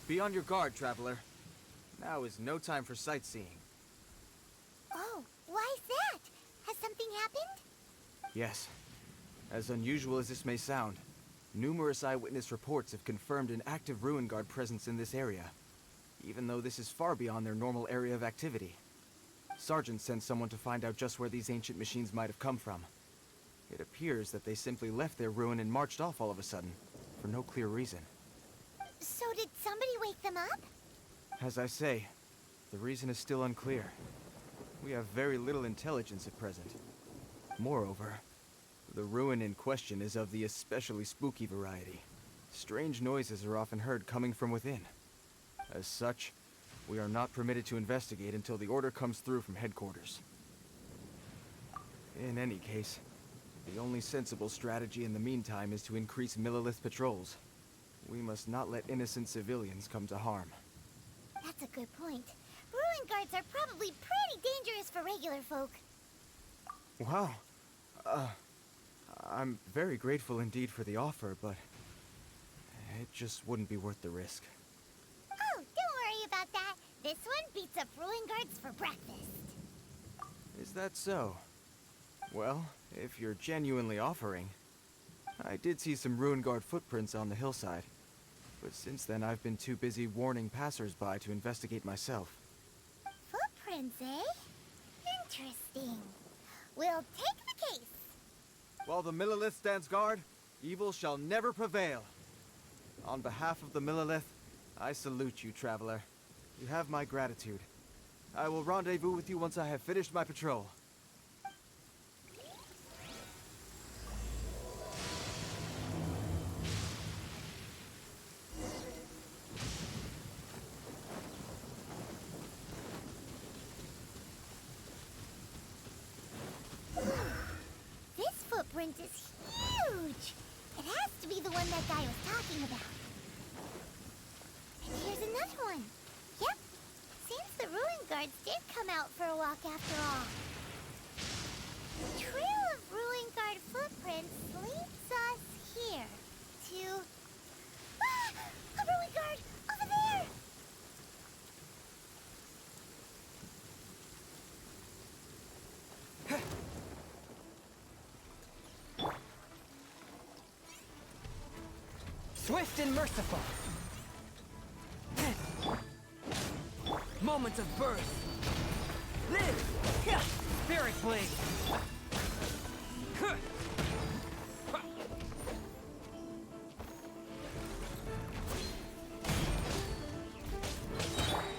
Be on your guard, traveler. Now is no time for sightseeing. Oh, why is that? Has something happened? Yes. As unusual as this may sound, numerous eyewitness reports have confirmed an active ruin guard presence in this area, even though this is far beyond their normal area of activity. Sergeant sent someone to find out just where these ancient machines might have come from. It appears that they simply left their ruin and marched off all of a sudden, for no clear reason. So did somebody wake them up? As I say, the reason is still unclear. We have very little intelligence at present. Moreover, the ruin in question is of the especially spooky variety. Strange noises are often heard coming from within. As such, we are not permitted to investigate until the order comes through from headquarters. In any case, the only sensible strategy in the meantime is to increase Millilith patrols. We must not let innocent civilians come to harm. That's a good point. Ruin guards are probably pretty dangerous for regular folk. Wow. I'm very grateful indeed for the offer, but it just wouldn't be worth the risk. Oh, don't worry about that. This one beats up ruin guards for breakfast. Is that so? Well, if you're genuinely offering. I did see some ruin guard footprints on the hillside, but since then I've been too busy warning passers-by to investigate myself. Footprints, eh? Interesting. We'll take the case. While the Millilith stands guard, evil shall never prevail. On behalf of the Millilith, I salute you, traveler. You have my gratitude. I will rendezvous with you once I have finished my patrol. This footprint is huge. It has to be the one that guy was talking about. And here's another one. Yep. Seems the ruin guards did come out for a walk after all. The trail of ruin guard footprints leads us here to... Ah! A ruin guard! Over there! Swift and merciful. Moments of birth. Live! Spirit blade.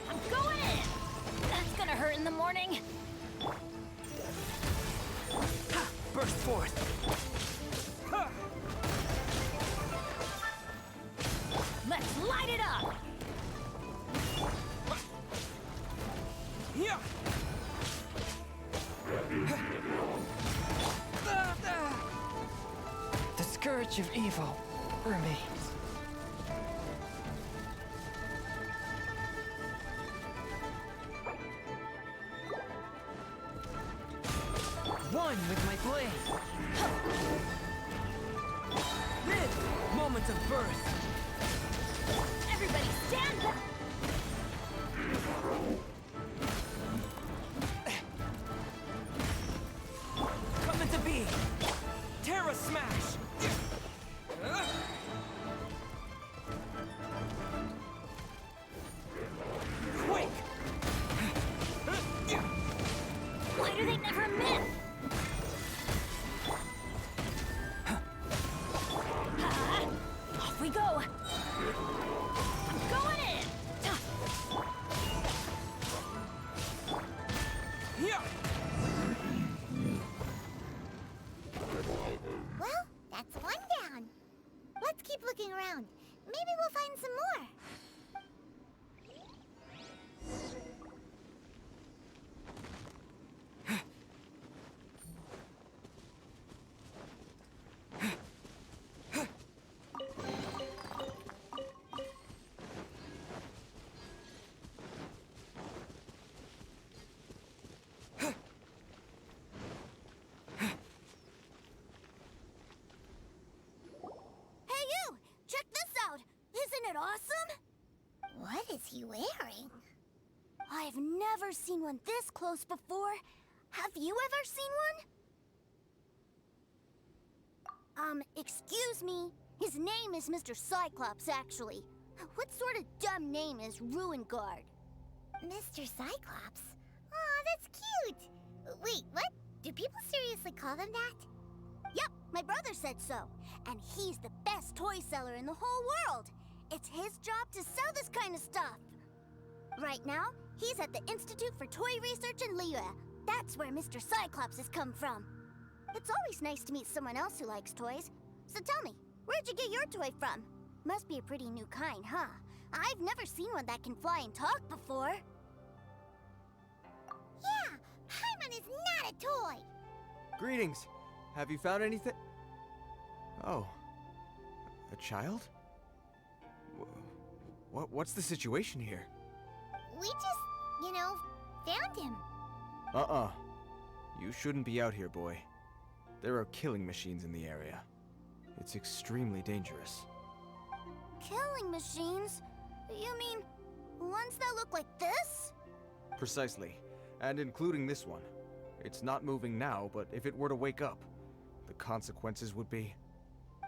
I'm going in! That's gonna hurt in the morning. Burst forth. Let's light it up! Yeah. The scourge of evil remains. One with my blade. Live! Moments of birth. Everybody stand back! Coming to be! Terra smash! Quake! Why do they never miss? Off we go! I'm going in! Yeah! Well, that's one down. Let's keep looking around. Maybe we'll find some more. Hey you! Check this out! Isn't it awesome? What is he wearing? I've never seen one this close before. Have you ever seen one? Excuse me. His name is Mr. Cyclops, actually. What sort of dumb name is Ruin Guard? Mr. Cyclops? Aw, that's cute! Wait, what? Do people seriously call them that? Yep, my brother said so. And he's the best toy seller in the whole world. It's his job to sell this kind of stuff. Right now, he's at the Institute for Toy Research in Liyue. That's where Mr. Cyclops has come from. It's always nice to meet someone else who likes toys. So tell me, where'd you get your toy from? Must be a pretty new kind, huh? I've never seen one that can fly and talk before. Yeah, Paimon is not a toy! Greetings. Have you found anything? Oh. A child? What's the situation here? We just, found him. You shouldn't be out here, boy. There are killing machines in the area. It's extremely dangerous. Killing machines? You mean ones that look like this? Precisely. And including this one. It's not moving now, but if it were to wake up, the consequences would be...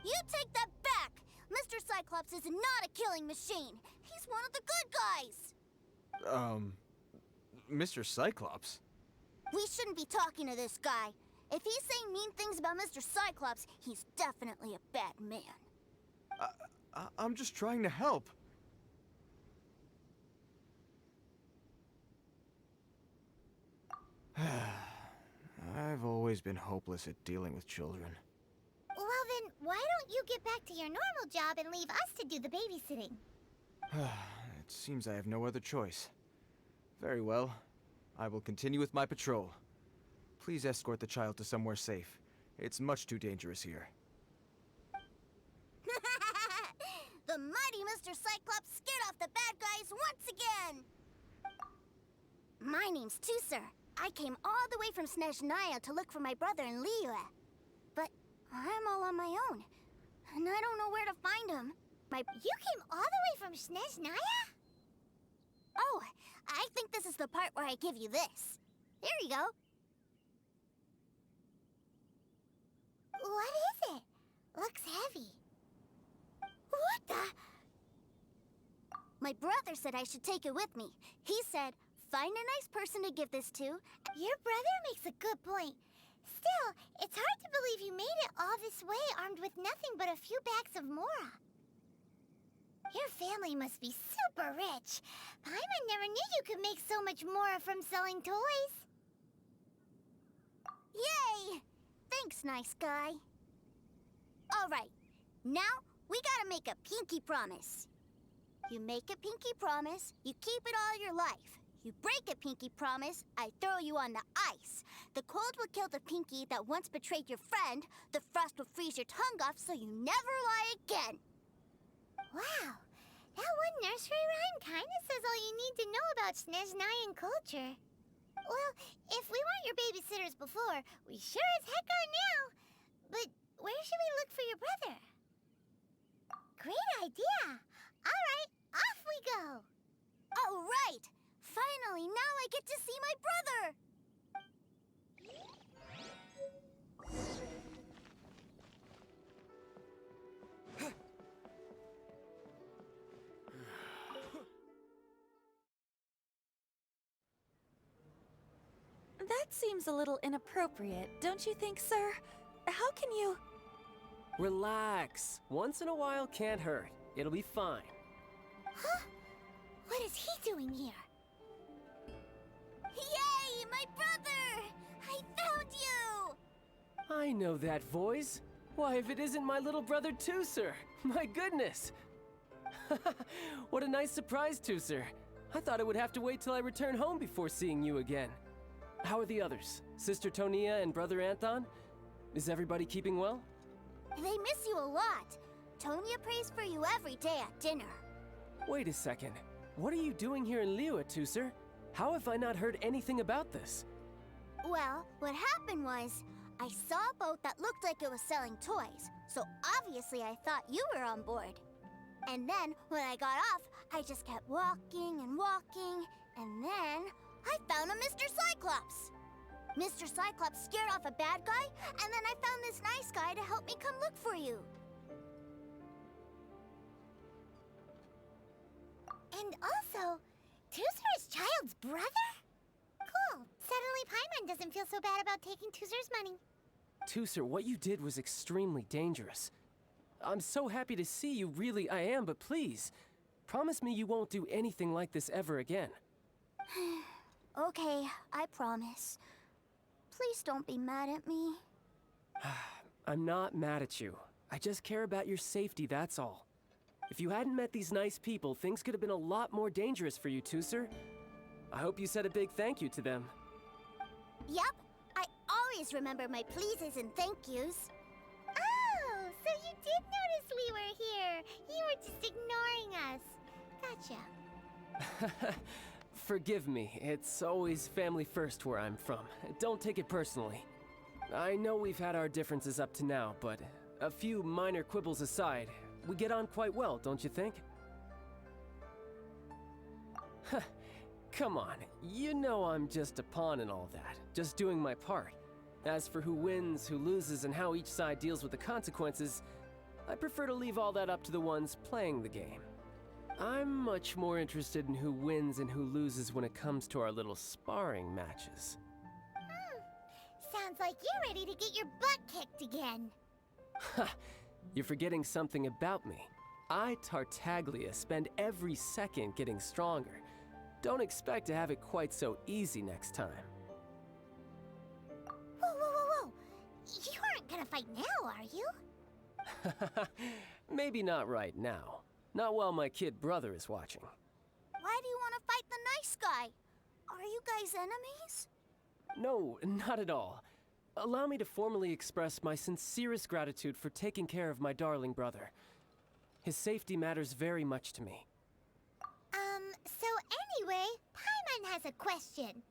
You take that back! Mr. Cyclops is not a killing machine. He's one of the good guys. Mr. Cyclops? We shouldn't be talking to this guy. If he's saying mean things about Mr. Cyclops, he's definitely a bad man. I'm just trying to help. I've always been hopeless at dealing with children. Well then, why don't you get back to your normal job and leave us to do the babysitting? It seems I have no other choice. Very well. I will continue with my patrol. Please escort the child to somewhere safe. It's much too dangerous here. The mighty Mr. Cyclops scared off the bad guys once again! My name's Tusser. I came all the way from Snezhnaya to look for my brother in Liyue. But I'm all on my own, and I don't know where to find him. You came all the way from Snezhnaya? Oh, I think this is the part where I give you this. There you go. What is it? Looks heavy. What the? My brother said I should take it with me. He said, find a nice person to give this to. Your brother makes a good point. Still, it's hard to believe you made it all this way armed with nothing but a few bags of mora. Your family must be super rich. Paimon never knew you could make so much mora from selling toys. Yay! Thanks, nice guy. All right, now we gotta make a pinky promise. You make a pinky promise, you keep it all your life. You break a pinky promise, I throw you on the ice. The cold will kill the pinky that once betrayed your friend. The frost will freeze your tongue off so you never lie again. Wow, that one nursery rhyme kinda says all you need to know about Snezhnayan culture. Well, if we weren't your babysitters before, we sure as heck are now. But where should we look for your brother? Great idea! Alright, off we go! All right! Finally, now I get to see my brother! That seems a little inappropriate, don't you think, sir? How can you... Relax. Once in a while can't hurt. It'll be fine. Huh? What is he doing here? Yay, my brother! I found you! I know that voice. Why, if it isn't my little brother Tusser! My goodness! What a nice surprise, Tusser. I thought I would have to wait till I return home before seeing you again. How are the others? Sister Tonia and Brother Anthon? Is everybody keeping well? They miss you a lot. Tonia prays for you every day at dinner. Wait a second. What are you doing here in Liyue, Tusser? How have I not heard anything about this? Well, what happened was, I saw a boat that looked like it was selling toys, so obviously I thought you were on board. And then, when I got off, I just kept walking and walking, and then I found a Mr. Cyclops. Mr. Cyclops scared off a bad guy, and then I found this nice guy to help me come look for you. And also, Tooser is Child's brother? Cool. Suddenly Paimon doesn't feel so bad about taking Tooser's money. Tooser, what you did was extremely dangerous. I'm so happy to see you, really I am, but please, promise me you won't do anything like this ever again. Okay, I promise. Please don't be mad at me. I'm not mad at you. I just care about your safety, that's all. If you hadn't met these nice people, things could have been a lot more dangerous for you, Tooser. I hope you said a big thank you to them. Yep, I always remember my pleases and thank yous. Oh, so you did notice we were here. You were just ignoring us. Gotcha. Forgive me, it's always family first where I'm from. Don't take it personally. I know we've had our differences up to now, but a few minor quibbles aside, we get on quite well, don't you think? Come on, you know I'm just a pawn in all that, just doing my part. As for who wins, who loses, and how each side deals with the consequences, I prefer to leave all that up to the ones playing the game. I'm much more interested in who wins and who loses when it comes to our little sparring matches. Sounds like you're ready to get your butt kicked again. Ha! You're forgetting something about me. I, Tartaglia, spend every second getting stronger. Don't expect to have it quite so easy next time. Whoa, whoa, whoa, whoa! You aren't gonna fight now, are you? Maybe not right now. Not while my kid brother is watching. Why do you want to fight the nice guy? Are you guys enemies? No, not at all. Allow me to formally express my sincerest gratitude for taking care of my darling brother. His safety matters very much to me. So anyway, Paimon has a question.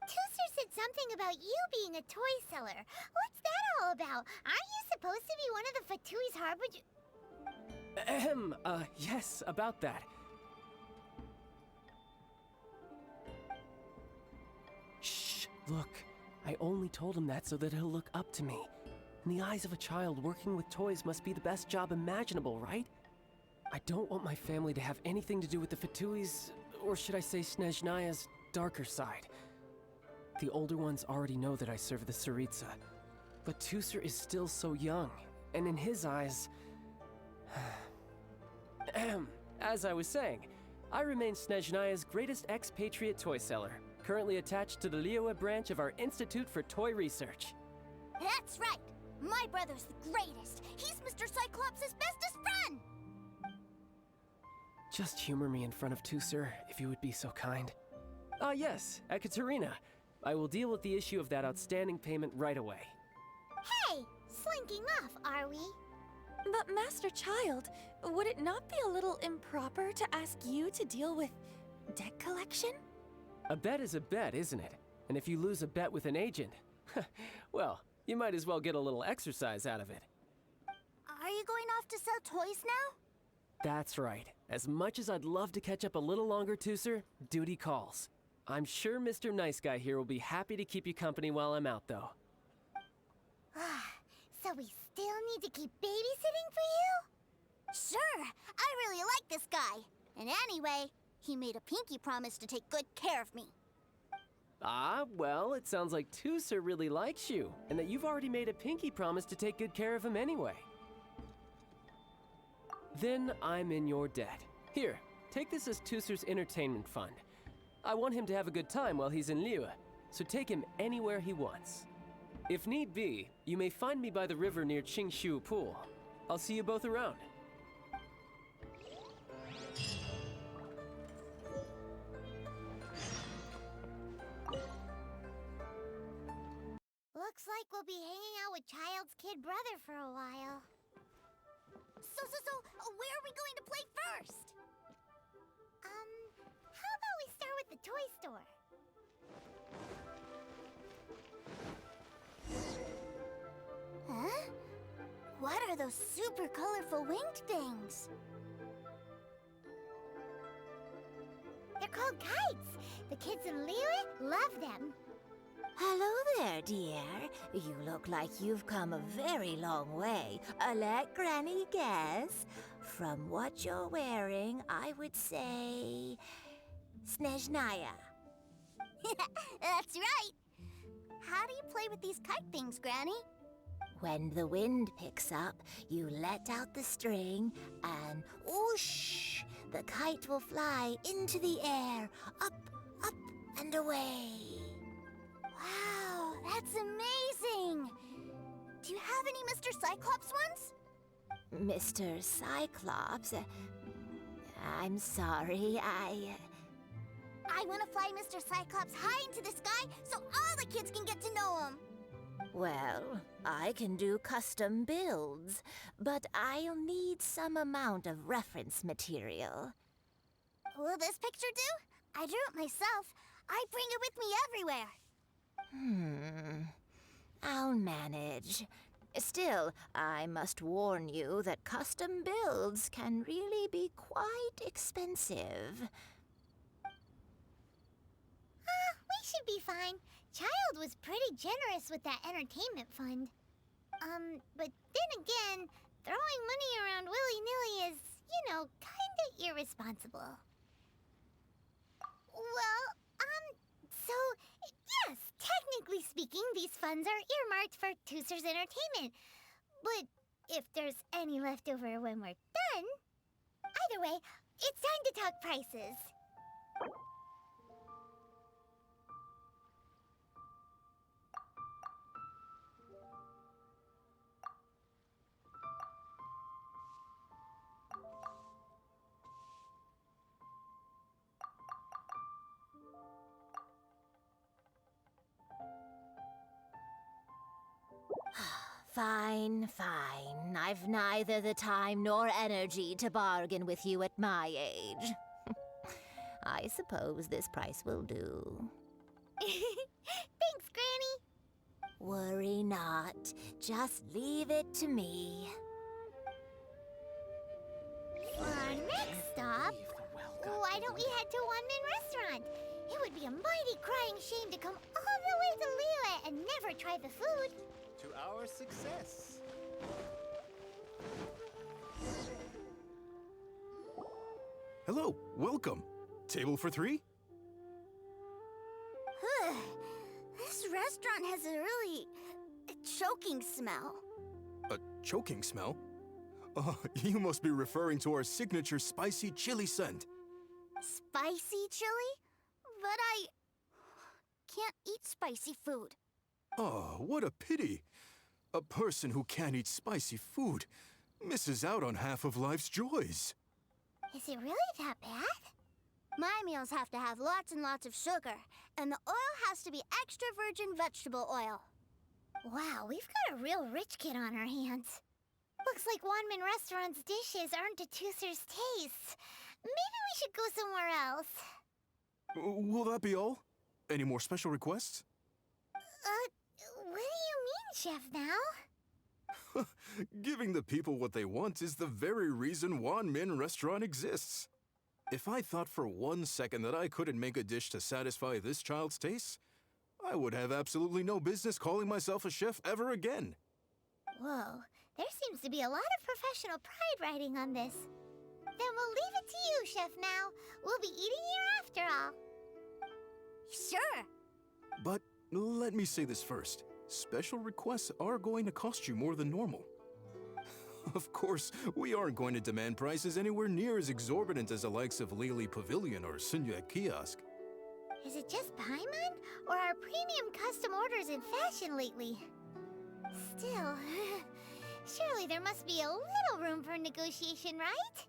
Tooser said something about you being a toy seller. What's that all about? Aren't you supposed to be one of the Fatui's harbinger? Yes, about that. Shh, look. I only told him that so that he'll look up to me. In the eyes of a child, working with toys must be the best job imaginable, right? I don't want my family to have anything to do with the Fatui's, or should I say Snezhnaya's, darker side. The older ones already know that I serve the Tsaritsa. But Tooser is still so young, and in his eyes... As I was saying, I remain Snezhnaya's greatest expatriate toy seller, currently attached to the Liyue branch of our Institute for Toy Research. That's right! My brother's the greatest! He's Mr. Cyclops' bestest friend! Just humor me in front of Tooser, if you would be so kind. Yes, Ekaterina. I will deal with the issue of that outstanding payment right away. Hey, slinking off, are we? But Master Child, would it not be a little improper to ask you to deal with debt collection? A bet is a bet, isn't it? And if you lose a bet with an agent, well, you might as well get a little exercise out of it. Are you going off to sell toys now? That's right. As much as I'd love to catch up a little longer, Tooser, duty calls. I'm sure Mr. Nice Guy here will be happy to keep you company while I'm out, though. So we still need to keep babysitting for you? Sure, I really like this guy. And anyway, he made a pinky promise to take good care of me. Ah, well, it sounds like Tooser really likes you, and that you've already made a pinky promise to take good care of him anyway. Then I'm in your debt. Here, take this as Tooser's entertainment fund. I want him to have a good time while he's in Liyue, so take him anywhere he wants. If need be, you may find me by the river near xingqiu Pool. I'll see you both around. Looks like we'll be hanging out with Child's kid brother for a while. So, where are we going to play first? How about we start with the toy store? Huh? What are those super colorful winged things? Oh, kites! The kids in Liyue love them. Hello there, dear. You look like you've come a very long way. Let Granny guess. From what you're wearing, I would say... Snezhnaya. That's right. How do you play with these kite things, Granny? When the wind picks up, you let out the string, and whoosh! The kite will fly into the air, up, up, and away. Wow, that's amazing! Do you have any Mr. Cyclops ones? Mr. Cyclops? I'm sorry, I want to fly Mr. Cyclops high into the sky so all the kids can get to know him. Well, I can do custom builds, but I'll need some amount of reference material. Will this picture do? I drew it myself. I bring it with me everywhere. I'll manage. Still, I must warn you that custom builds can really be quite expensive. We should be fine. Child was pretty generous with that entertainment fund. But then again, throwing money around willy-nilly is, kinda irresponsible. Well, so, yes, technically speaking, these funds are earmarked for Tooser's entertainment. But if there's any left over when we're done... Either way, it's time to talk prices. Fine, fine. I've neither the time nor energy to bargain with you at my age. I suppose this price will do. Thanks, Granny. Worry not. Just leave it to me. For our next stop, why don't we head to One-Man Restaurant? It would be a mighty crying shame to come all the way to Liyue and never try the food. To our success. Hello, welcome. Table for three? This restaurant has a really choking smell. A choking smell? Oh, you must be referring to our signature spicy chili scent. Spicy chili? But I can't eat spicy food. Oh, what a pity. A person who can't eat spicy food misses out on half of life's joys. Is it really that bad? My meals have to have lots and lots of sugar, and the oil has to be extra virgin vegetable oil. Wow, we've got a real rich kid on our hands. Looks like Wanman Restaurant's dishes aren't to Tooser's taste. Maybe we should go somewhere else. Will that be all? Any more special requests? What do you mean, Chef Now? Giving the people what they want is the very reason Wan Min Restaurant exists. If I thought for 1 second that I couldn't make a dish to satisfy this child's tastes, I would have absolutely no business calling myself a chef ever again. Whoa, there seems to be a lot of professional pride riding on this. Then we'll leave it to you, Chef Now. We'll be eating here after all. Sure. But let me say this first. Special requests are going to cost you more than normal. Of course, we aren't going to demand prices anywhere near as exorbitant as the likes of Lily Pavilion or Sunya Kiosk. Is it just Paimon, or are premium custom orders in fashion lately? Still, surely there must be a little room for negotiation, right?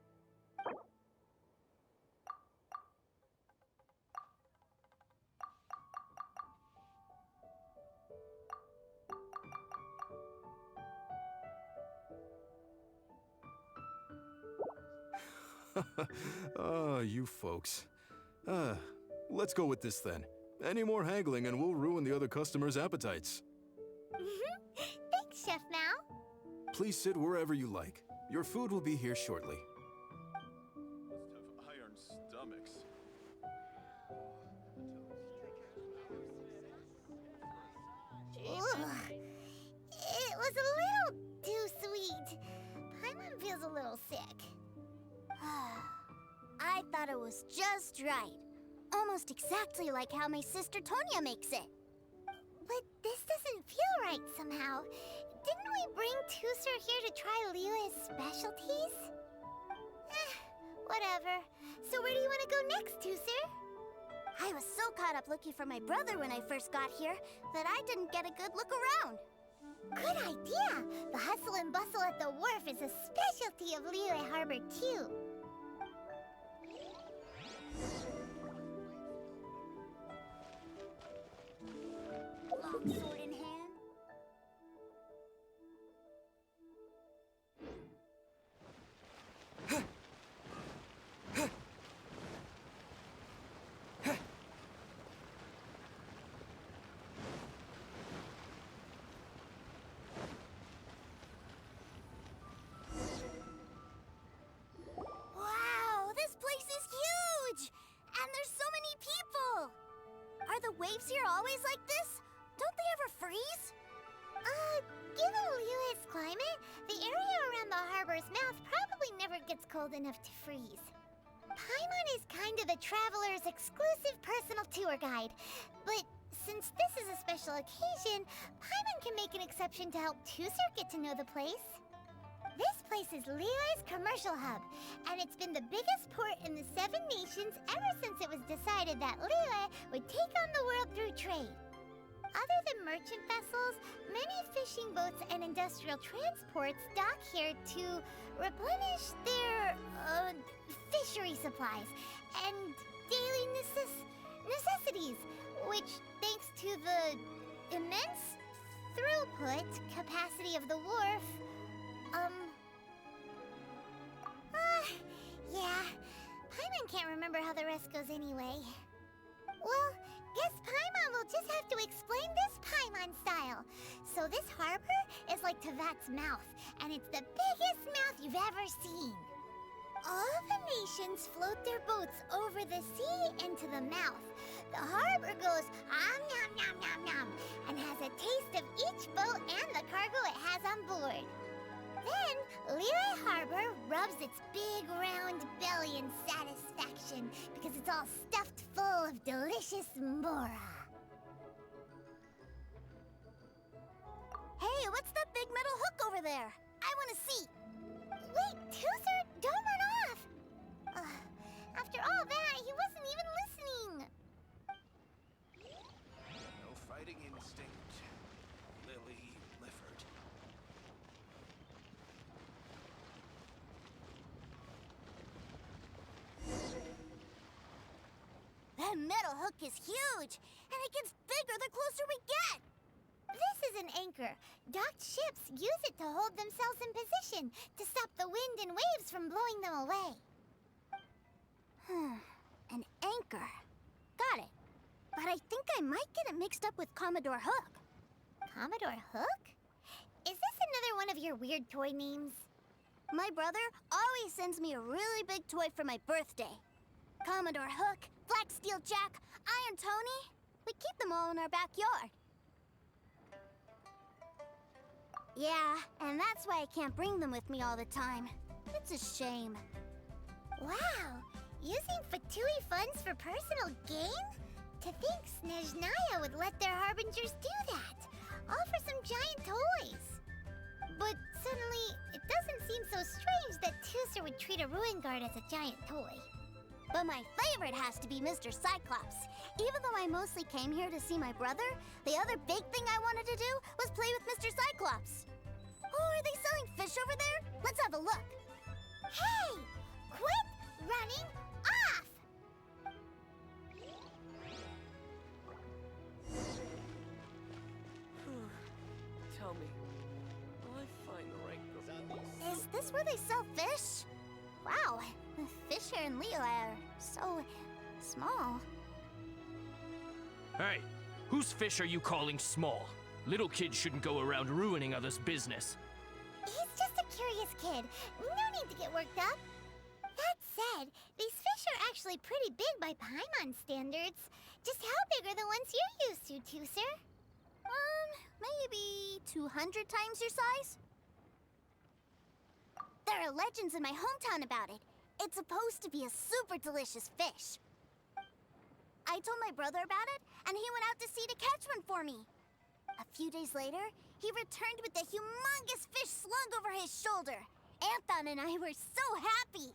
You folks. Let's go with this then. Any more haggling and we'll ruin the other customers' appetites. Thanks, Chef Now. Please sit wherever you like. Your food will be here shortly. Must have iron stomachs. a little too sweet. Paimon feels a little sick. I thought it was just right. Almost exactly like how my sister Tonya makes it. But this doesn't feel right somehow. Didn't we bring Tusser here to try Liyue's specialties? Whatever. So where do you want to go next, Tusser? I was so caught up looking for my brother when I first got here that I didn't get a good look around. Good idea! The hustle and bustle at the wharf is a specialty of Liyue Harbor, too. Long sword in hand. Wow, this place is huge! And there's so many people! Are the waves here always like this? Don't they ever freeze? Given Liyue's climate, the area around the harbor's mouth probably never gets cold enough to freeze. Paimon is kind of the traveler's exclusive personal tour guide, but since this is a special occasion, Paimon can make an exception to help Tusser get to know the place. This place is Liyue's commercial hub, and it's been the biggest port in the Seven Nations ever since it was decided that Liyue would take on the world through trade. Other than merchant vessels, many fishing boats and industrial transports dock here to replenish their, fishery supplies and daily necessities, which, thanks to the immense throughput capacity of the wharf, yeah, Paimon can't remember how the rest goes anyway. Well, guess Paimon will just have to explain this Paimon style. So this harbor is like Tevat's mouth, and it's the biggest mouth you've ever seen. All the nations float their boats over the sea into the mouth. The harbor goes nom nom nom nom and has a taste of each boat and the cargo it has on board. Then, Liyue Harbor rubs its big round belly in satisfaction because it's all stuffed full of delicious mora. Hey, what's that big metal hook over there? I want to see. Wait, Tusser, don't run off! After all that, he wasn't even listening. No fighting instinct, Lily Lifford. That metal hook is huge, and it gets bigger the closer we get. This is an anchor. Docked ships use it to hold themselves in position to stop the wind and waves from blowing them away. An anchor. Got it. But I think I might get it mixed up with Commodore Hook. Commodore Hook? Is this another one of your weird toy names? My brother always sends me a really big toy for my birthday. Commodore Hook, Black Steel Jack, Iron Tony. We keep them all in our backyard. Yeah, and that's why I can't bring them with me all the time. It's a shame. Wow! Using Fatui funds for personal gain? To think Snezhnaya would let their harbingers do that! All for some giant toys! But suddenly, it doesn't seem so strange that Tusser would treat a ruin guard as a giant toy. But my favorite has to be Mr. Cyclops. Even though I mostly came here to see my brother, the other big thing I wanted to do was play with Mr. Cyclops. Oh, are they selling fish over there? Let's have a look. Hey! Quit running off! Tell me, will I find the right girl? Is this where they sell fish? Wow, the fish here in Liyue are so small. Hey, whose fish are you calling small? Little kids shouldn't go around ruining others' business. He's just a curious kid. No need to get worked up. That said, these fish are actually pretty big by Paimon standards. Just how big are the ones you're used to, Tusser? Maybe 200 times your size? There are legends in my hometown about it. It's supposed to be a super delicious fish. I told my brother about it, and he went out to sea to catch one for me. A few days later, he returned with a humongous fish slung over his shoulder. Anton and I were so happy.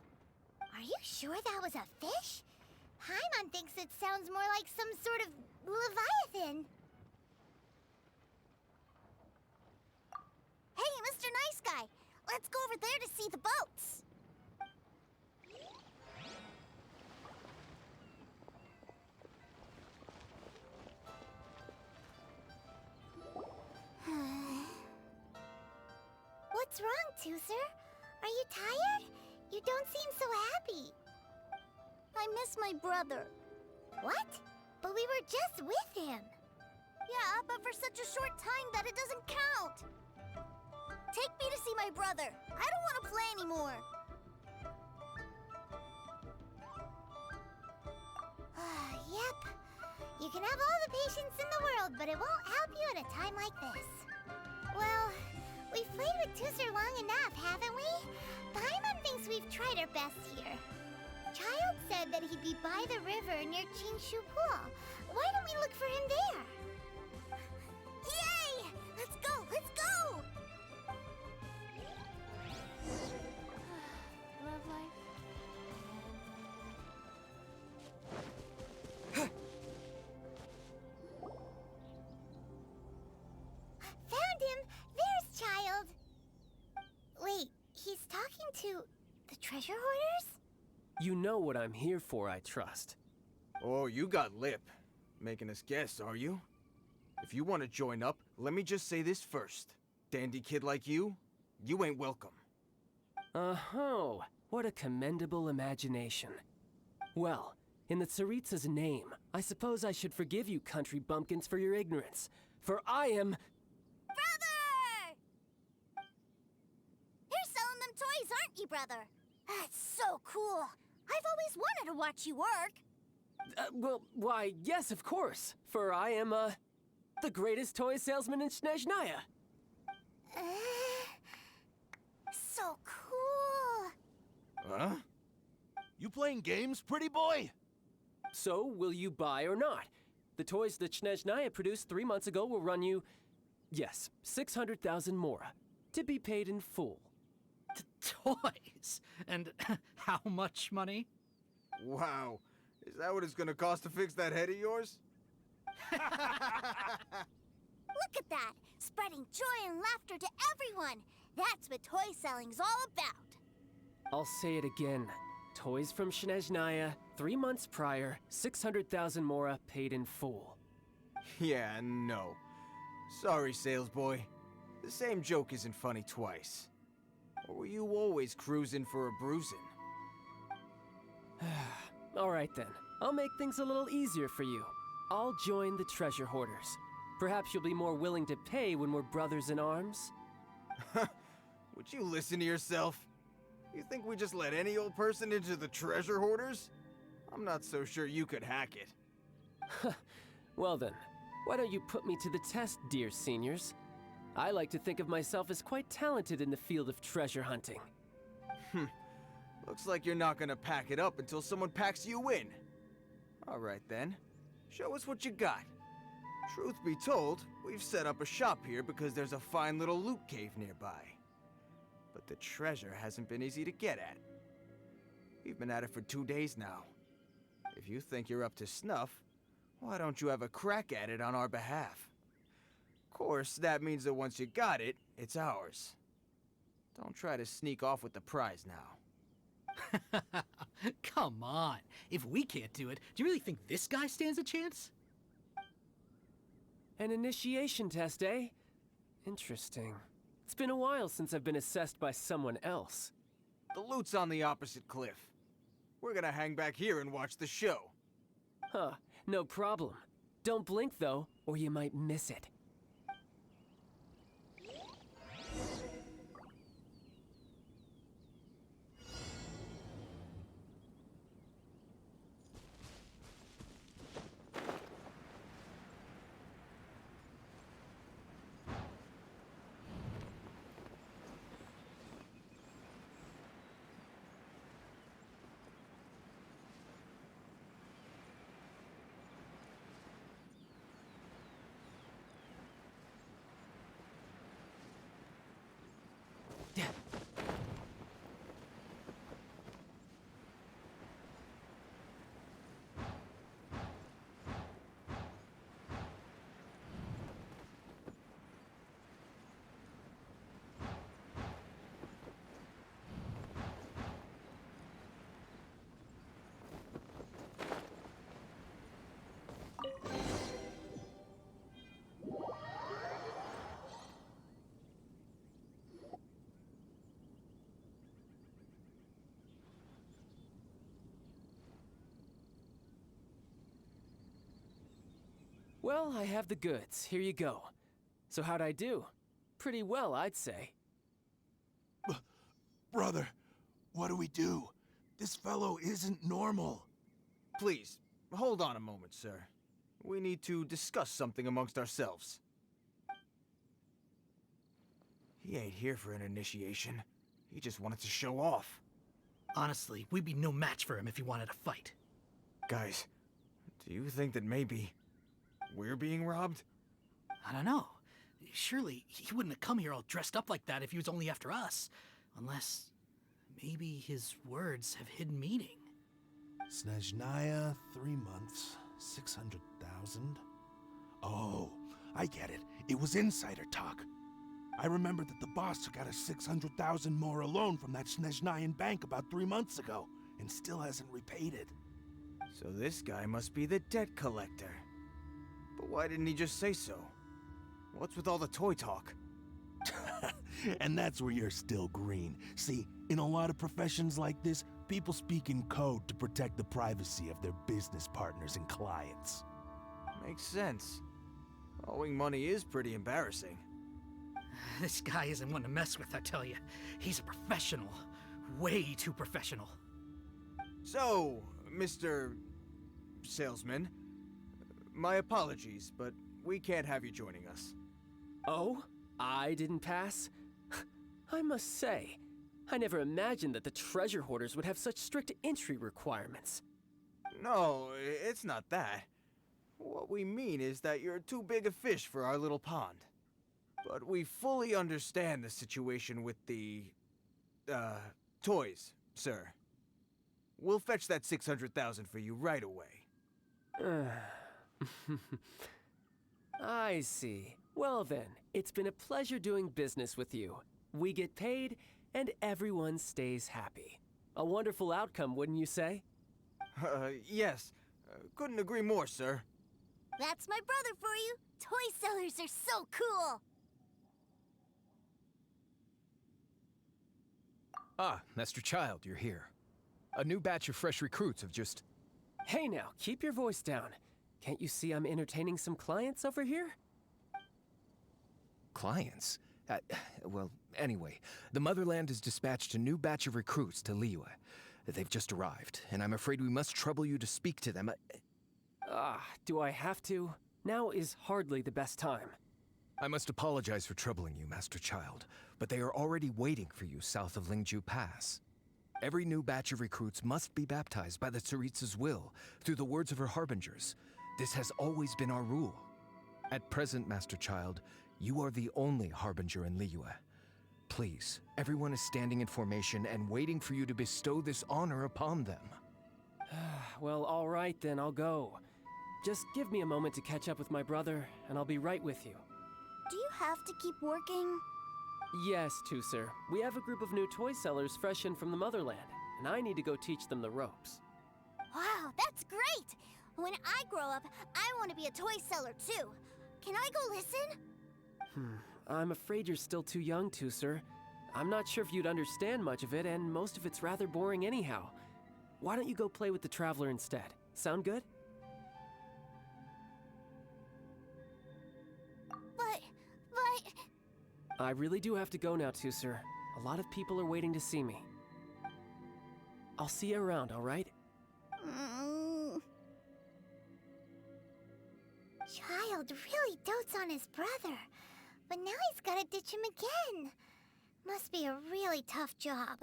Are you sure that was a fish? Paimon thinks it sounds more like some sort of leviathan. Hey, Mr. Nice Guy, let's go over there to see the boats. What's wrong, Tooser? Are you tired? You don't seem so happy. I miss my brother. What? But we were just with him. Yeah, but for such a short time that it doesn't count. Take me to see my brother. I don't want to play anymore. Yep. You can have all the patience in the world, but it won't help you at a time like this. Well, we've played with Tooser long enough, haven't we? Paimon thinks we've tried our best here. Child said that he'd be by the river near xingqiu Pool. Why don't we look for him there? Yay! Let's go! Let's go! Love life. Found him! There's Child! Wait, he's talking to the treasure hoarders? You know what I'm here for, I trust. Oh, you got lip. Making us guess, are you? If you want to join up, let me just say this first. Dandy kid like you ain't welcome. Oh, what a commendable imagination. Well, in the Tsaritsa's name, I suppose I should forgive you country bumpkins for your ignorance. For I am... Brother! You're selling them toys, aren't you, brother? That's so cool. I've always wanted to watch you work. Well, why, yes, of course. For I am, the greatest toy salesman in Snezhnaya. So cool. Huh? You playing games, pretty boy? So, will you buy or not? The toys that Snezhnaya produced 3 months ago will run you, yes, 600,000 mora, to be paid in full. Toys? And how much money? Wow. Is that what it's gonna cost to fix that head of yours? Look at that! Spreading joy and laughter to everyone! That's what toy selling's all about! I'll say it again. Toys from Snezhnaya, 3 months prior, 600,000 mora paid in full. Yeah, no. Sorry, sales boy. The same joke isn't funny twice. Or were you always cruising for a bruising? All right then. I'll make things a little easier for you. I'll join the treasure hoarders. Perhaps you'll be more willing to pay when we're brothers in arms? Would you listen to yourself? You think we just let any old person into the treasure hoarders? I'm not so sure you could hack it. Well then, why don't you put me to the test, dear seniors? I like to think of myself as quite talented in the field of treasure hunting. Looks like you're not gonna pack it up until someone packs you in. All right then, show us what you got. Truth be told, we've set up a shop here because there's a fine little loot cave nearby. But the treasure hasn't been easy to get at. We've been at it for 2 days now. If you think you're up to snuff, why don't you have a crack at it on our behalf? Of course, that means that once you got it, it's ours. Don't try to sneak off with the prize now. Come on. If we can't do it, do you really think this guy stands a chance? An initiation test, eh? Interesting. It's been a while since I've been assessed by someone else. The loot's on the opposite cliff. We're gonna hang back here and watch the show. Huh, no problem. Don't blink though, or you might miss it. Well, I have the goods. Here you go. So how'd I do? Pretty well, I'd say. Brother, what do we do? This fellow isn't normal. Please, hold on a moment, sir. We need to discuss something amongst ourselves. He ain't here for an initiation. He just wanted to show off. Honestly, we'd be no match for him if he wanted to fight. Guys, do you think that maybe we're being robbed? I don't know. Surely he wouldn't have come here all dressed up like that if he was only after us. Unless maybe his words have hidden meaning. Snezhnaya, 3 months, 600,000. Oh, I get it. It was insider talk. I remember that the boss took out a 600,000 more loan from that Snezhnayan bank about 3 months ago, and still hasn't repaid it. So this guy must be the debt collector. But why didn't he just say so? What's with all the toy talk? And that's where you're still green. See, in a lot of professions like this, people speak in code to protect the privacy of their business partners and clients. Makes sense. Owing money is pretty embarrassing. This guy isn't one to mess with, I tell you. He's a professional. Way too professional. So, Mr. Salesman, my apologies, but we can't have you joining us. Oh? I didn't pass? I must say, I never imagined that the treasure hoarders would have such strict entry requirements. No, it's not that. What we mean is that you're too big a fish for our little pond. But we fully understand the situation with the, toys, sir. We'll fetch that 600,000 for you right away. I see. Well then, it's been a pleasure doing business with you. We get paid, and everyone stays happy. A wonderful outcome, wouldn't you say? Yes. Couldn't agree more, sir. That's my brother for you. Toy sellers are so cool. Ah, Master Child, you're here. A new batch of fresh recruits have just... Hey now, keep your voice down. Can't you see I'm entertaining some clients over here? Clients? Well, anyway, the Motherland has dispatched a new batch of recruits to Liyue. They've just arrived, and I'm afraid we must trouble you to speak to them. Do I have to? Now is hardly the best time. I must apologize for troubling you, Master Child, but they are already waiting for you south of Lingju Pass. Every new batch of recruits must be baptized by the Tsaritsa's will, through the words of her harbingers. This has always been our rule. At present, Master Child, you are the only harbinger in Liyue. Please, everyone is standing in formation and waiting for you to bestow this honor upon them. Well, all right then, I'll go. Just give me a moment to catch up with my brother, and I'll be right with you. Do you have to keep working? Yes, Tusser. We have a group of new toy sellers fresh in from the Motherland, and I need to go teach them the ropes. Wow, that's great! When I grow up, I want to be a toy seller too. Can I go listen? I'm afraid you're still too young, Tusser. I'm not sure if you'd understand much of it, and most of it's rather boring anyhow. Why don't you go play with the Traveler instead? Sound good? But... I really do have to go now, Tusser. A lot of people are waiting to see me. I'll see you around, all right? Child really dotes on his brother, but now he's gotta ditch him again. Must be a really tough job.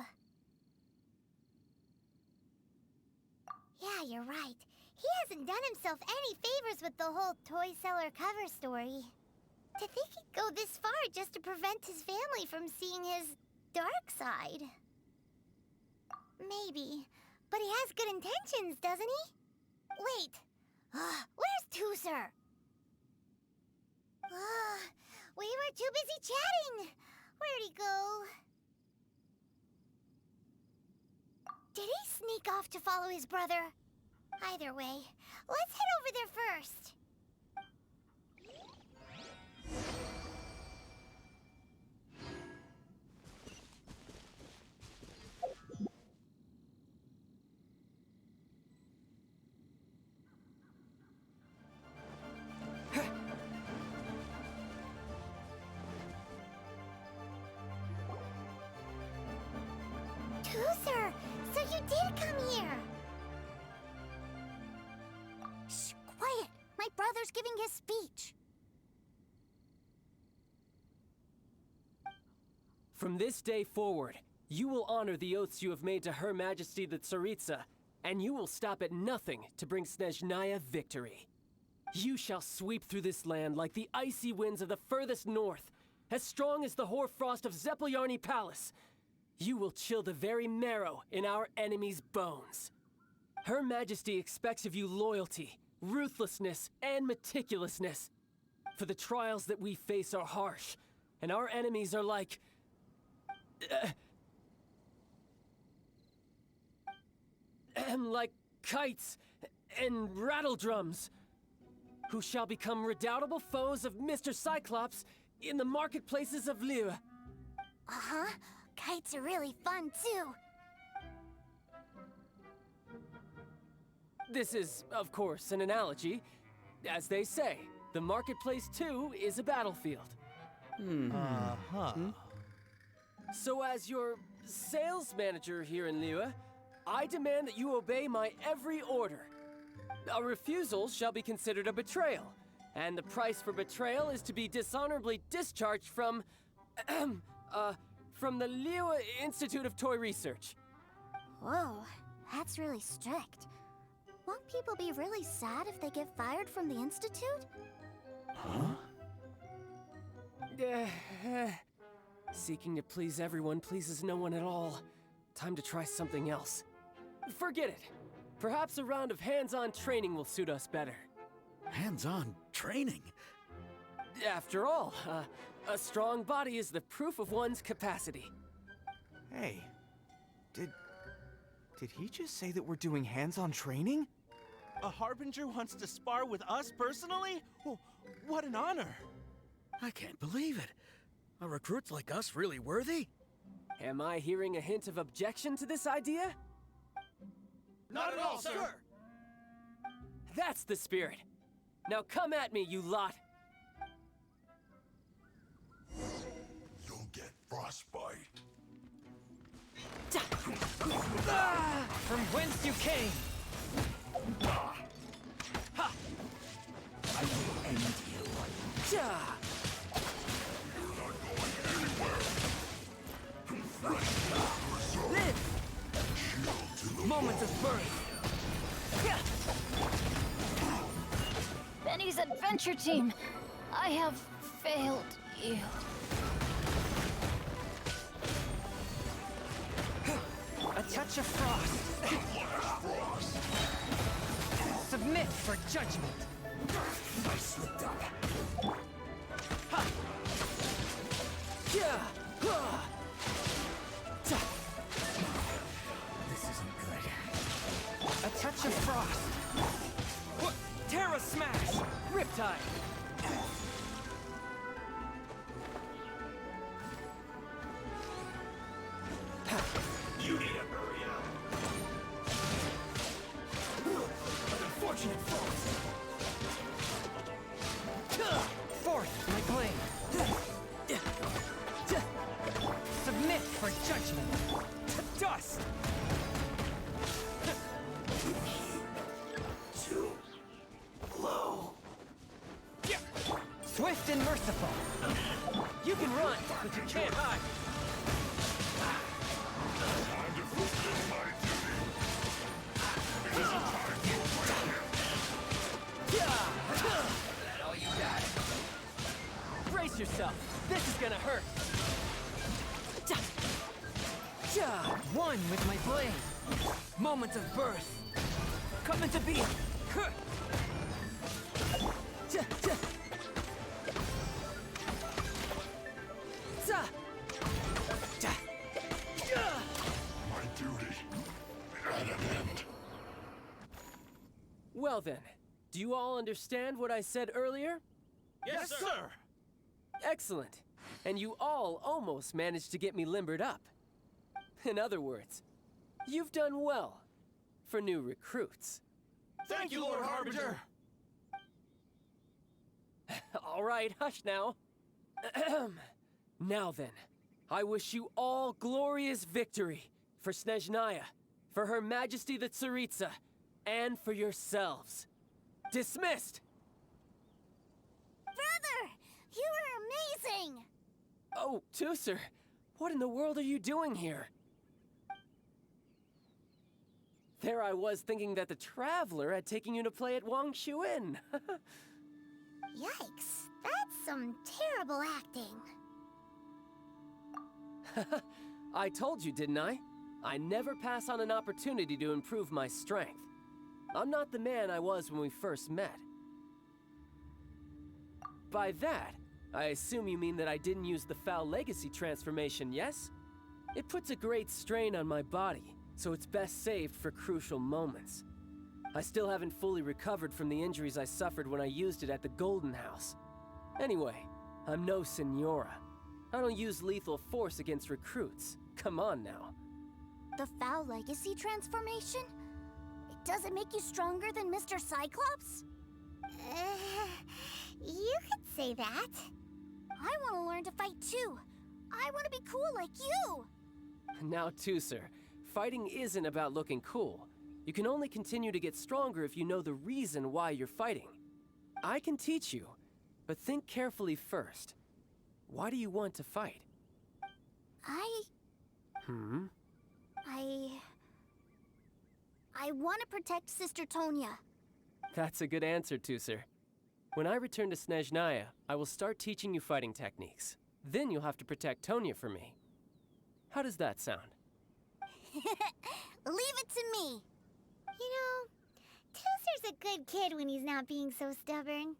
Yeah, you're right. He hasn't done himself any favors with the whole toy seller cover story. To think he'd go this far just to prevent his family from seeing his dark side. Maybe, but he has good intentions, doesn't he? Wait, where's Tusser? We were too busy chatting. Where'd he go? Did he sneak off to follow his brother? Either way, let's head over there first. sir! So you did come here! Shh, quiet! My brother's giving his speech. From this day forward, you will honor the oaths you have made to Her Majesty the Tsaritsa, and you will stop at nothing to bring Snezhnaya victory. You shall sweep through this land like the icy winds of the furthest north, as strong as the hoarfrost of Zepelyarny Palace. You will chill the very marrow in our enemies' bones. Her Majesty expects of you loyalty, ruthlessness, and meticulousness. For the trials that we face are harsh, and our enemies are like... like kites and rattledrums, who shall become redoubtable foes of Mr. Cyclops in the marketplaces of Liyue. Uh-huh. Kites are really fun, too. This is, of course, an analogy. As they say, the marketplace, too, is a battlefield. So as your sales manager here in Liyue, I demand that you obey my every order. A refusal shall be considered a betrayal, and the price for betrayal is to be dishonorably discharged from the Liyue Institute of Toy Research. Whoa, that's really strict. Won't people be really sad if they get fired from the Institute? Seeking to please everyone pleases no one at all. Time to try something else. Forget it. Perhaps a round of hands-on training will suit us better. Hands-on training? After all, a strong body is the proof of one's capacity. Hey, did he just say that we're doing hands-on training? A Harbinger wants to spar with us personally? Oh, what an honor! I can't believe it. Are recruits like us really worthy? Am I hearing a hint of objection to this idea? Not at all, sir! That's the spirit. Now come at me, you lot. You'll get frostbite. From whence you came! I will end you. Live! Moment of birth! Benny's adventure team, I have failed you. A touch of frost. Submit for judgment. I slipped up. This isn't good. A touch of frost. Terra smash. Riptide. You need a hurry up. Unfortunate fault. Forth, my blade. Submit for judgment. To dust. Too low. Swift and merciful. You can run, but you can't hide. Time to fulfill my duty. It isn't time for That all you got? Brace yourself. This is gonna hurt. One with my blade. Moment of birth. Coming to be. my duty at an end. Well then, do you all understand what I said earlier? Yes, sir! Excellent. And you all almost managed to get me limbered up. In other words, you've done well for new recruits. Thank you, Lord Harbinger! All right, hush now. Now then, I wish you all glorious victory For Snezhnaya, for Her Majesty the Tsaritsa, and for yourselves. Dismissed! Brother! You are amazing! Oh, Tusser, what in the world are you doing here? There I was thinking that the Traveler had taken you to play at Wang Shuin. Yikes, that's some terrible acting. I told you, didn't I? I never pass on an opportunity to improve my strength. I'm not the man I was when we first met. By that, I assume you mean that I didn't use the Foul Legacy transformation, yes? It puts a great strain on my body, so it's best saved for crucial moments. I still haven't fully recovered from the injuries I suffered when I used it at the Golden House. Anyway, I'm no Senora. I don't use lethal force against recruits. Come on now. The Foul Legacy transformation? Does it make you stronger than Mr. Cyclops? You could say that. I want to learn to fight too. I want to be cool like you. Now, Tusser, fighting isn't about looking cool. You can only continue to get stronger if you know the reason why you're fighting. I can teach you, but think carefully first. Why do you want to fight? I want to protect Sister Tonya. That's a good answer, Tusser. When I return to Snezhnaya, I will start teaching you fighting techniques. Then you'll have to protect Tonya for me. How does that sound? Leave it to me. You know, Tusser's a good kid when he's not being so stubborn.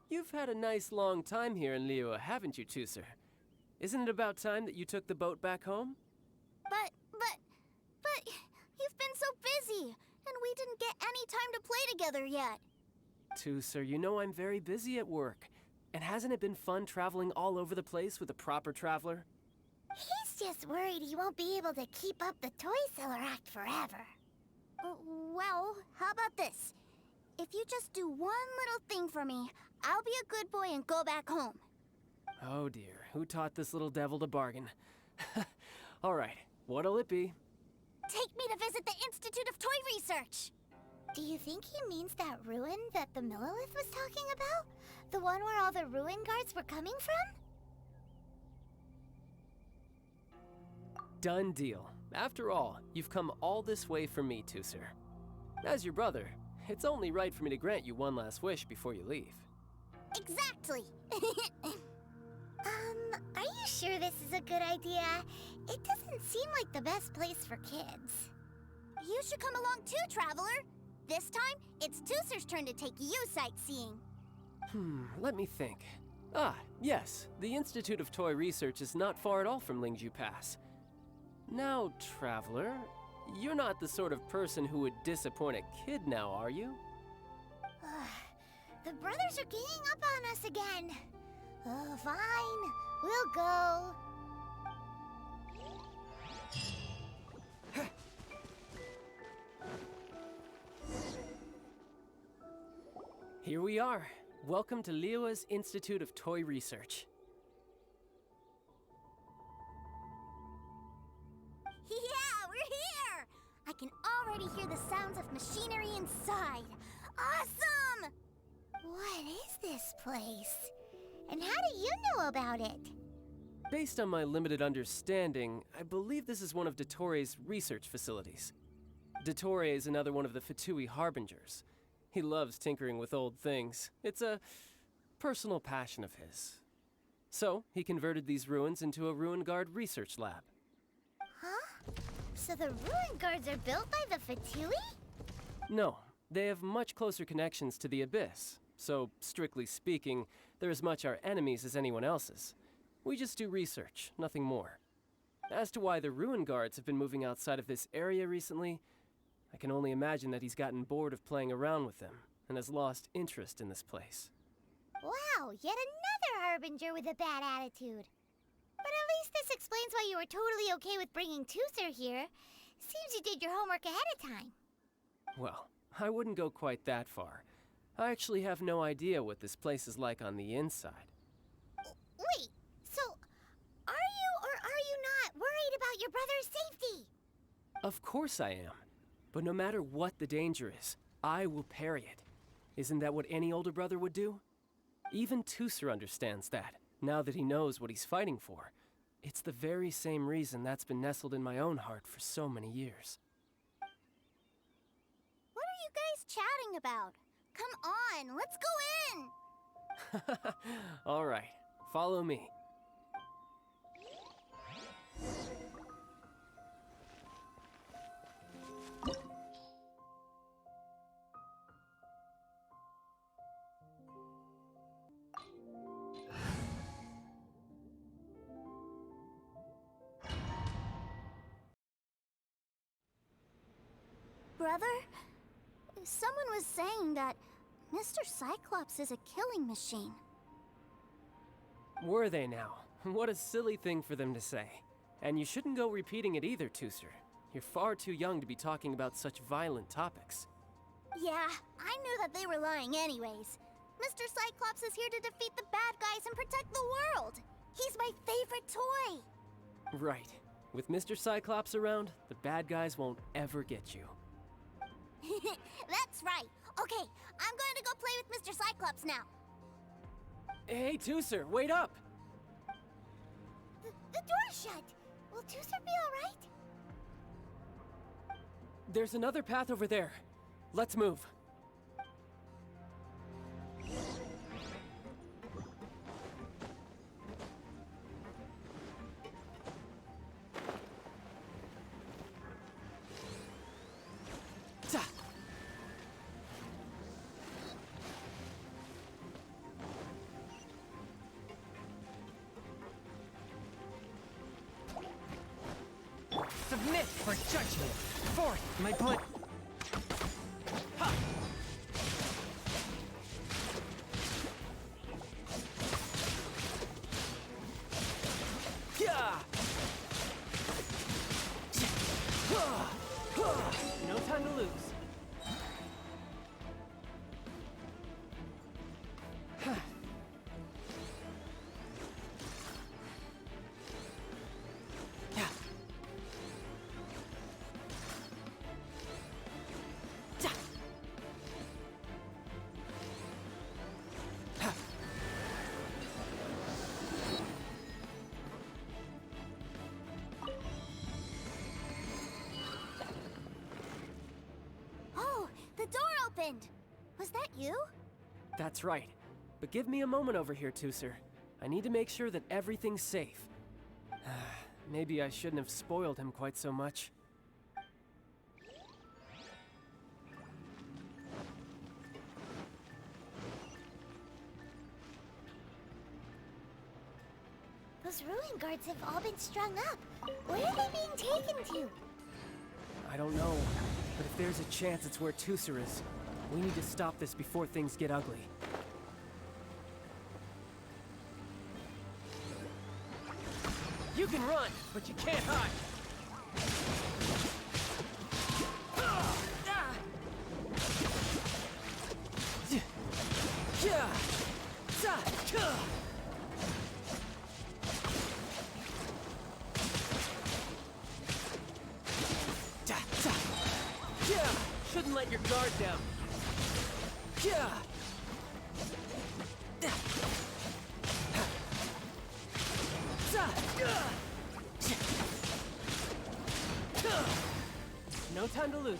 You've had a nice long time here in Liyue, haven't you, Tusser? Isn't it about time that you took the boat back home? But, you've been so busy, and we didn't get any time to play together yet. Tusser, you know I'm very busy at work. And hasn't it been fun traveling all over the place with a proper traveler? He's just worried he won't be able to keep up the toy seller act forever. Well, how about this? If you just do one little thing for me, I'll be a good boy and go back home. Oh dear, who taught this little devil to bargain? All right, what'll it be? Take me to visit the Institute of Toy Research. Do you think he means that ruin that the Millilith was talking about? The one where all the ruin guards were coming from? Done deal. After all, you've come all this way for me, Tusser. As your brother, it's only right for me to grant you one last wish before you leave. Exactly. Are you sure this is a good idea? It doesn't seem like the best place for kids. You should come along too, Traveler. This time, it's Tusser's turn to take you sightseeing. Let me think. Ah, yes, the Institute of Toy Research is not far at all from Lingju Pass. Now, Traveler, you're not the sort of person who would disappoint a kid now, are you? The brothers are ganging up on us again. Oh, fine. We'll go. Here we are. Welcome to Liyue's Institute of Toy Research. Yeah, we're here! I can already hear the sounds of machinery inside. Awesome! What is this place? And how do you know about it? Based on my limited understanding, I believe this is one of Dottoro's research facilities. Dottore is another one of the Fatui Harbingers. He loves tinkering with old things. It's a personal passion of his. So, he converted these ruins into a Ruin Guard research lab. Huh? So the ruin guards are built by the Fatui? No, they have much closer connections to the Abyss. So, strictly speaking, they're as much our enemies as anyone else's. We just do research, nothing more. As to why the Ruin Guards have been moving outside of this area recently, I can only imagine that he's gotten bored of playing around with them and has lost interest in this place. Wow, yet another Harbinger with a bad attitude. But at least this explains why you were totally okay with bringing Tusser here. Seems you did your homework ahead of time. Well, I wouldn't go quite that far. I actually have no idea what this place is like on the inside. Wait, so about your brother's safety. Of course I am. But no matter what the danger is, I will parry it. Isn't that what any older brother would do? Even Tusser understands that, now that he knows what he's fighting for. It's the very same reason that's been nestled in my own heart for so many years. What are you guys chatting about? Come on, let's go in! All right, follow me. Brother, someone was saying that Mr. Cyclops is a killing machine. Were they now? What a silly thing for them to say. And you shouldn't go repeating it either, Tusser. You're far too young to be talking about such violent topics. Yeah, I knew that they were lying anyways. Mr. Cyclops is here to defeat the bad guys and protect the world. He's my favorite toy. Right. With Mr. Cyclops around, the bad guys won't ever get you. That's right. Okay, I'm going to go play with Mr. Cyclops now. Hey, Tusser, wait up! The door's shut. Will Tusser be all right? There's another path over there. Let's move. Submit for judgment. Forth, my blood. Ha! No time to lose. Was that you? That's right. But give me a moment over here, Tusser. I need to make sure that everything's safe. Maybe I shouldn't have spoiled him quite so much. Those ruin guards have all been strung up. Where are they being taken to? I don't know, but if there's a chance it's where Tusser is, we need to stop this before things get ugly. You can run, but you can't hide! Shouldn't let your guard down. No time to lose.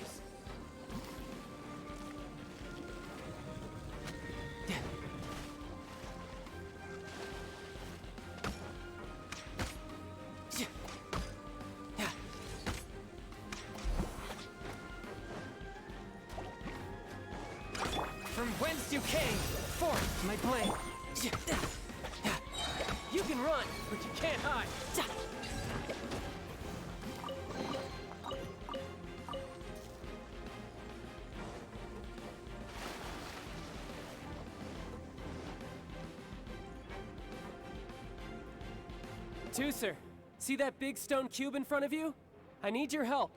From whence you came, forth my blade. You can run, but you can't hide. Tusser, see that big stone cube in front of you? I need your help.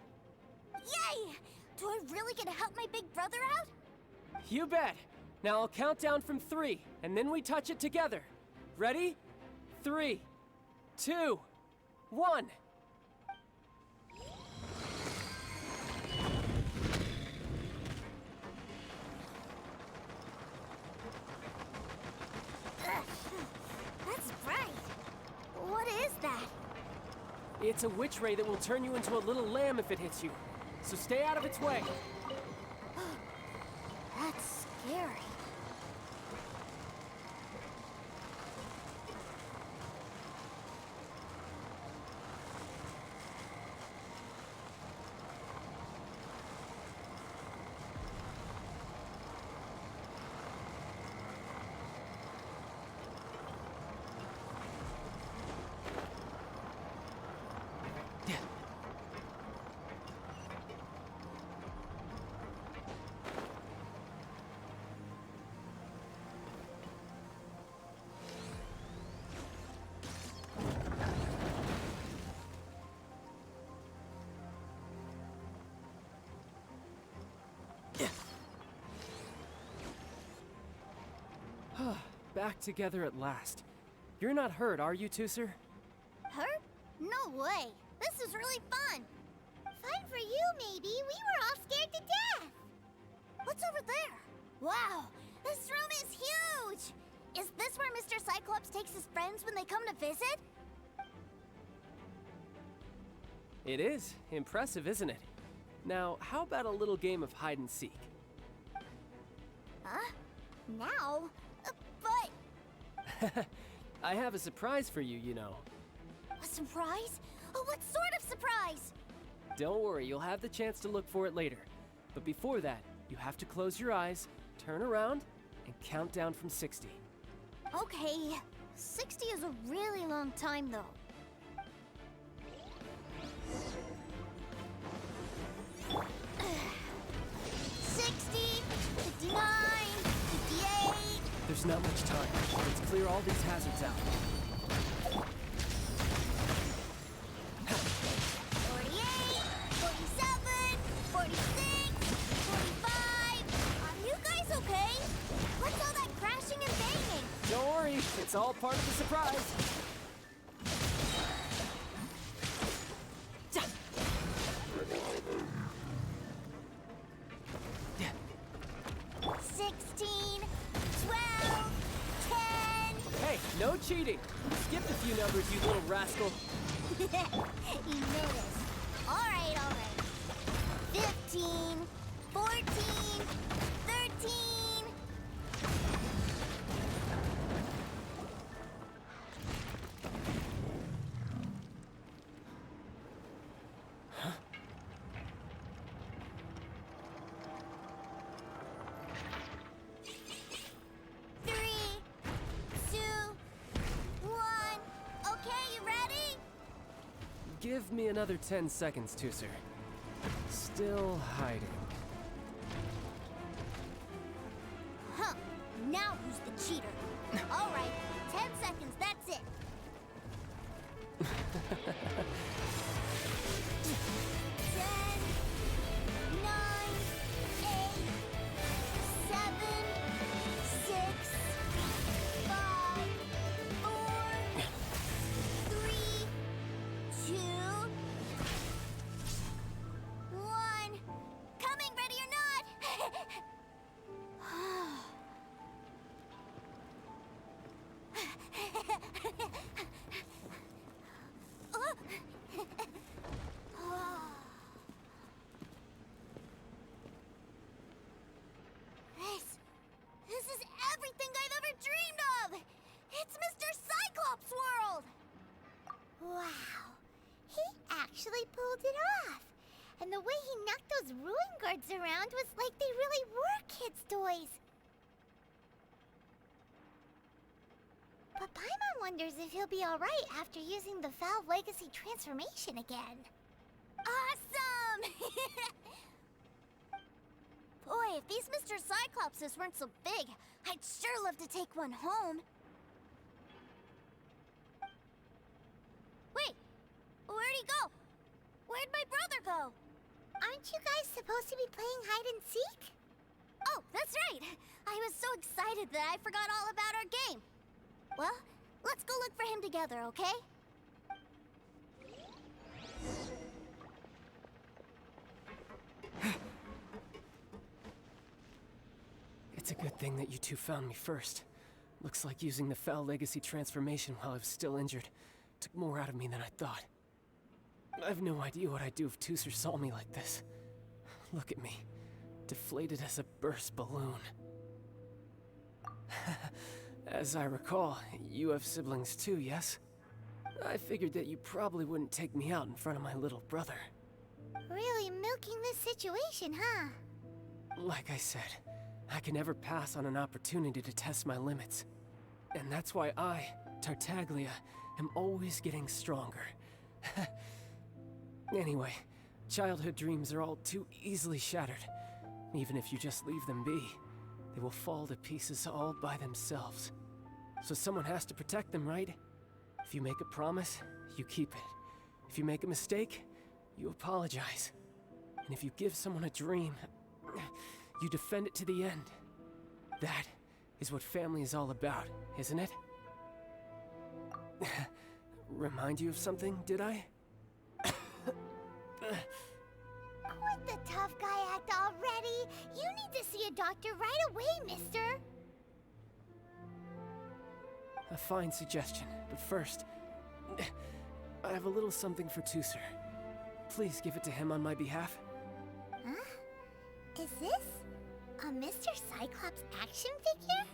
Yay! Do I really get to help my big brother out? You bet. Now I'll count down from 3, and then we touch it together. Ready? 3, 2, 1. That's right. What is that? It's a witch ray that will turn you into a little lamb if it hits you. So stay out of its way. That's scary. Back together at last. You're not hurt, are you, Tusser? Hurt? No way. This is really fun. Fun for you, maybe. We were all scared to death. What's over there? Wow, this room is huge. Is this where Mr. Cyclops takes his friends when they come to visit? It is. Impressive, isn't it? Now, how about a little game of hide and seek? Huh? Now? But... I have a surprise for you, you know. A surprise? Oh, what sort of surprise? Don't worry, you'll have the chance to look for it later. But before that, you have to close your eyes, turn around, and count down from 60. Okay, 60 is a really long time, though. 60, 59, 58... There's not much time. Let's clear all these hazards out. 48, 47, 46, 45... Are you guys okay? What's all that crashing and banging? Don't worry, it's all part of the surprise. 16, 12, 10... Hey, no cheating! You skipped a few numbers, you little rascal. You noticed. All right. 15, 14, 13... Give me another 10 seconds, Tusser. Still hiding. Huh. Now who's the cheater? All right, 10 seconds, that's it. 10, 9, 8, 7, 6, 5, 4, 3, 2, 1. Coming, ready or not. This is everything I've ever dreamed of! It's Mr. Cyclops' world! Wow. He actually pulled it off. And the way he knocked those ruin guards around was like they really were kids' toys. But Paimon wonders if he'll be alright after using the Valve Legacy transformation again. Awesome! Boy, if these Mr. Cyclopses weren't so big, I'd sure love to take one home. Wait, where'd he go? Where'd my brother go? Aren't you guys supposed to be playing hide and seek? Oh, that's right. I was so excited that I forgot all about our game. Well, let's go look for him together, okay? It's a good thing that you two found me first. Looks like using the Foul Legacy transformation while I was still injured took more out of me than I thought. I have no idea what I'd do if Tusser saw me like this. Look at me, deflated as a burst balloon. As I recall, you have siblings too, yes? I figured that you probably wouldn't take me out in front of my little brother. Really milking this situation, huh? Like I said, I can never pass on an opportunity to test my limits. And that's why I, Tartaglia, am always getting stronger. Anyway, childhood dreams are all too easily shattered. Even if you just leave them be, they will fall to pieces all by themselves. So someone has to protect them, right? If you make a promise, you keep it. If you make a mistake, you apologize. And if you give someone a dream, you defend it to the end. That is what family is all about, isn't it? Remind you of something, did I? Quit the tough guy act already! You need to see a doctor right away, mister! A fine suggestion, but first, I have a little something for Tusser. Please give it to him on my behalf. Huh? Is this a Mr. Cyclops action figure?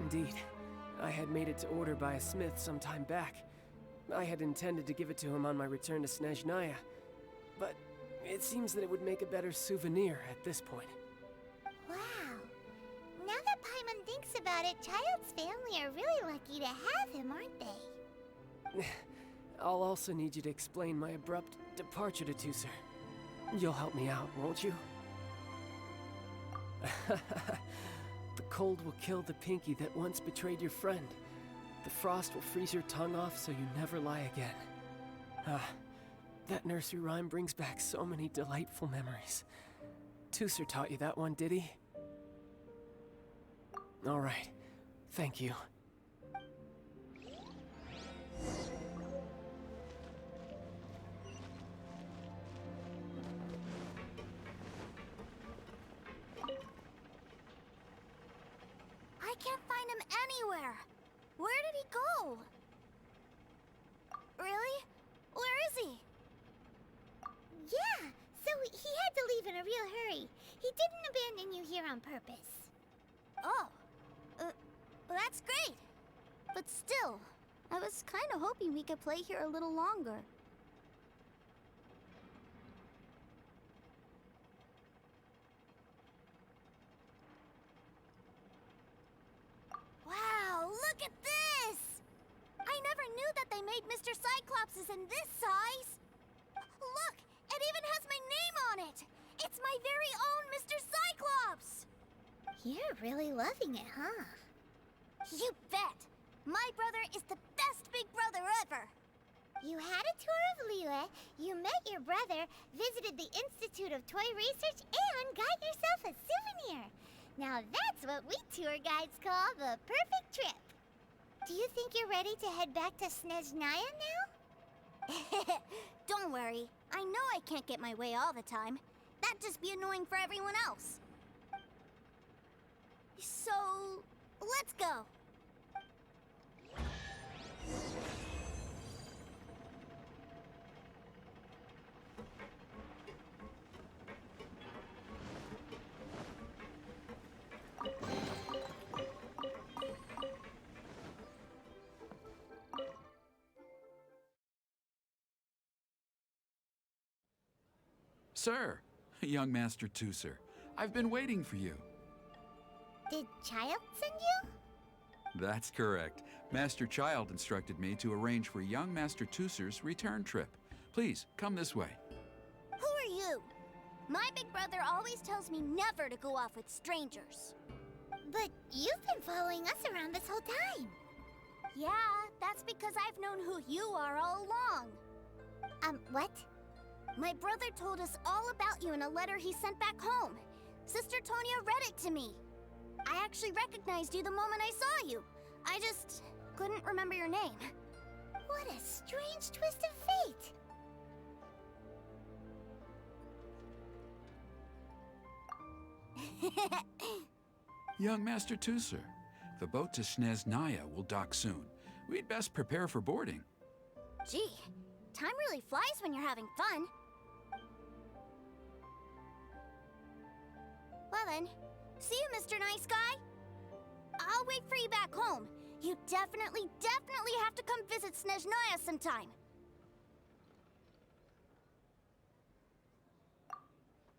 Indeed. I had made it to order by a smith some time back. I had intended to give it to him on my return to Snezhnaya, but it seems that it would make a better souvenir at this point. Wow. Now that Paimon thinks about it, Child's family are really lucky to have him, aren't they? I'll also need you to explain my abrupt departure to Tusser. You'll help me out, won't you? The cold will kill the pinky that once betrayed your friend. The frost will freeze your tongue off so you never lie again. Ah, that nursery rhyme brings back so many delightful memories. Tusser taught you that one, did he? All right, thank you. I can't find him anywhere. Where did he go? Really? Where is he? Yeah, so he had to leave in a real hurry. He didn't abandon you here on purpose. Oh, that's great. But still, I was kind of hoping we could play here a little longer. Wow, look at this! I never knew that they made Mr. Cyclopses in this size. Look, it even has my name on it. It's my very own Mr. Cyclops! You're really loving it, huh? You bet! My brother is the best big brother ever! You had a tour of Liyue, you met your brother, visited the Institute of Toy Research, and got yourself a souvenir. Now that's what we tour guides call the perfect trip. Do you think you're ready to head back to Snezhnaya now? Don't worry. I know I can't get my way all the time. That'd just be annoying for everyone else. So, let's go. Sir, young Master Tusser, I've been waiting for you. Did Child send you? That's correct. Master Child instructed me to arrange for young Master Tusser's return trip. Please, come this way. Who are you? My big brother always tells me never to go off with strangers. But you've been following us around this whole time. Yeah, that's because I've known who you are all along. What? My brother told us all about you in a letter he sent back home. Sister Tonya read it to me. I actually recognized you the moment I saw you. I just couldn't remember your name. What a strange twist of fate. Young Master Tusser, The boat to Snezhnaya will dock soon. We'd best prepare for boarding. Gee, time really flies when you're having fun. Well then, see you, Mr. Nice Guy. I'll wait for you back home. You definitely have to come visit Snezhnaya sometime.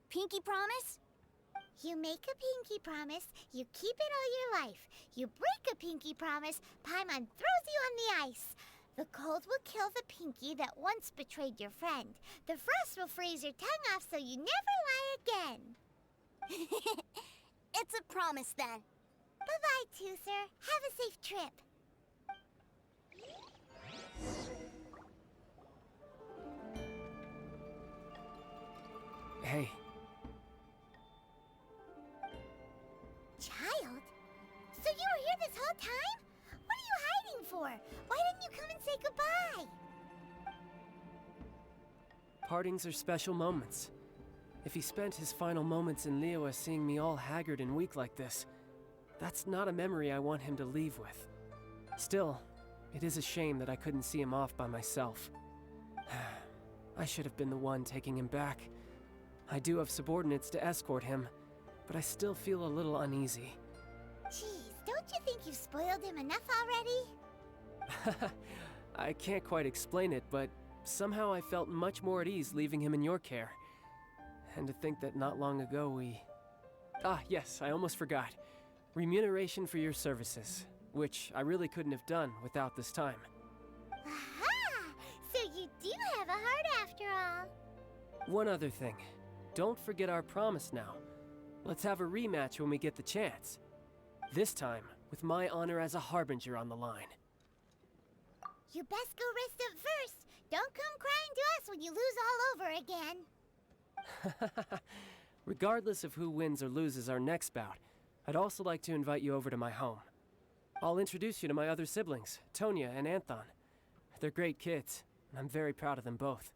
Pinky promise? You make a pinky promise, you keep it all your life. You break a pinky promise, Paimon throws you on the ice. The cold will kill the pinky that once betrayed your friend. The frost will freeze your tongue off so you never lie again. It's a promise then. Bye-bye, Tooser. Have a safe trip. Hey. Child? So you were here this whole time? What are you hiding for? Why didn't you come and say goodbye? Partings are special moments. If he spent his final moments in Liyue seeing me all haggard and weak like this, that's not a memory I want him to leave with. Still, it is a shame that I couldn't see him off by myself. I should have been the one taking him back. I do have subordinates to escort him, but I still feel a little uneasy. Jeez, don't you think you've spoiled him enough already? I can't quite explain it, but somehow I felt much more at ease leaving him in your care. And to think that not long ago we... Ah, yes, I almost forgot. Remuneration for your services, which I really couldn't have done without this time. Aha! So you do have a heart after all. One other thing. Don't forget our promise now. Let's have a rematch when we get the chance. This time, with my honor as a harbinger on the line. You best go rest up first. Don't come crying to us when you lose all over again. Regardless of who wins or loses our next bout, I'd also like to invite you over to my home. I'll introduce you to my other siblings, Tonya and Anthon. They're great kids, and I'm very proud of them both.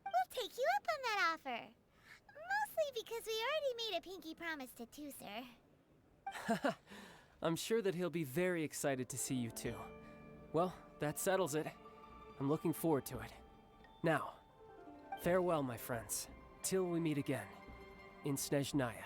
We'll take you up on that offer. Mostly because we already made a pinky promise to Tooser. I'm sure that he'll be very excited to see you too. Well, that settles it. I'm looking forward to it. Now, farewell, my friends, till we meet again in Snezhnaya.